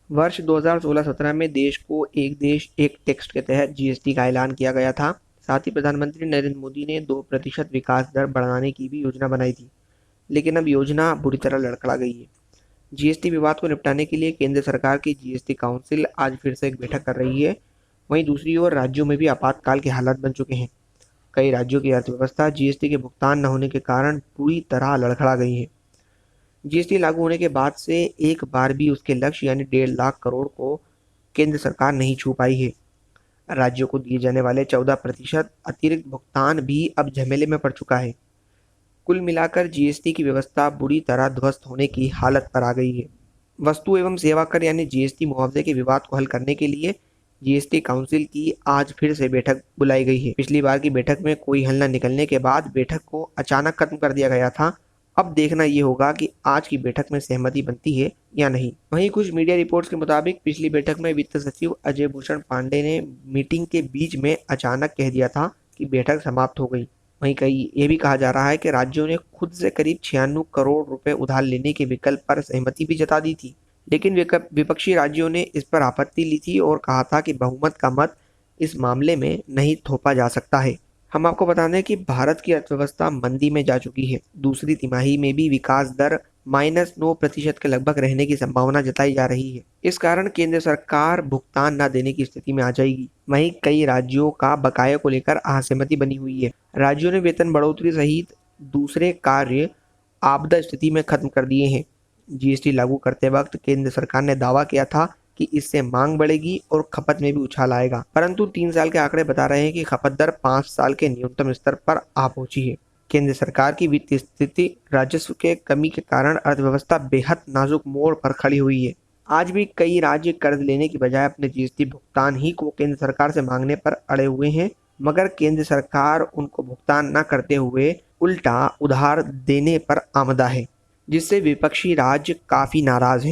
वर्ष 2016-17 में देश को एक देश एक टैक्स के तहत जीएसटी का ऐलान किया गया था। साथ ही प्रधानमंत्री नरेंद्र मोदी ने 2% विकास दर बढ़ाने की भी योजना बनाई थी, लेकिन अब योजना बुरी तरह लड़खड़ा गई है। जीएसटी विवाद को निपटाने के लिए केंद्र सरकार की जीएसटी काउंसिल आज फिर से एक बैठक कर रही है। वहीं दूसरी ओर राज्यों में भी आपातकाल के हालात बन चुके हैं। कई राज्यों की अर्थव्यवस्था जीएसटी के भुगतान न होने के कारण पूरी तरह लड़खड़ा गई है। जीएसटी लागू होने के बाद से एक बार भी उसके लक्ष्य यानी 1.5 लाख करोड़ को केंद्र सरकार नहीं छू पाई है। राज्यों को दिए जाने वाले 14% अतिरिक्त भुगतान भी अब झमेले में पड़ चुका है। कुल मिलाकर जीएसटी की व्यवस्था बुरी तरह ध्वस्त होने की हालत पर आ गई है। वस्तु एवं सेवा कर यानी जीएसटी मुआवजे के विवाद को हल करने के लिए जीएसटी काउंसिल की आज फिर से बैठक बुलाई गई है। पिछली बार की बैठक में कोई हल न निकलने के बाद बैठक को अचानक खत्म कर दिया गया था। अब देखना ये होगा कि आज की बैठक में सहमति बनती है या नहीं। वहीं कुछ मीडिया रिपोर्ट्स के मुताबिक पिछली बैठक में वित्त सचिव अजय भूषण पांडे ने मीटिंग के बीच में अचानक कह दिया था कि बैठक समाप्त हो गई। वहीं कई ये भी कहा जा रहा है कि राज्यों ने खुद से करीब 96 करोड़ रुपए उधार लेने के विकल्प पर सहमति भी जता दी थी, लेकिन विपक्षी राज्यों ने इस पर आपत्ति ली थी और कहा था कि बहुमत का मत इस मामले में नहीं थोपा जा सकता है। हम आपको बता दें कि भारत की अर्थव्यवस्था मंदी में जा चुकी है। दूसरी तिमाही में भी विकास दर -9% के लगभग रहने की संभावना जताई जा रही है। इस कारण केंद्र सरकार भुगतान न देने की स्थिति में आ जाएगी। वहीं कई राज्यों का बकाये को लेकर असहमति बनी हुई है। राज्यों ने वेतन बढ़ोतरी सहित दूसरे कार्य आपदा स्थिति में खत्म कर दिए हैं। जीएसटी लागू करते वक्त केंद्र सरकार ने दावा किया था कि इससे मांग बढ़ेगी और खपत में भी उछाल आएगा, परंतु 3 साल के आंकड़े बता रहे हैं कि खपत दर 5 साल के न्यूनतम स्तर पर आ पहुंची है। केंद्र सरकार की वित्तीय स्थिति राजस्व के कमी के कारण अर्थव्यवस्था बेहद नाजुक मोड़ पर खड़ी हुई है। आज भी कई राज्य कर्ज लेने की बजाय अपने जीएसटी भुगतान ही को केंद्र सरकार से मांगने पर अड़े हुए हैं, मगर केंद्र सरकार उनको भुगतान न करते हुए उल्टा उधार देने पर आमदा है, जिससे विपक्षी राज्य काफी नाराज हैं।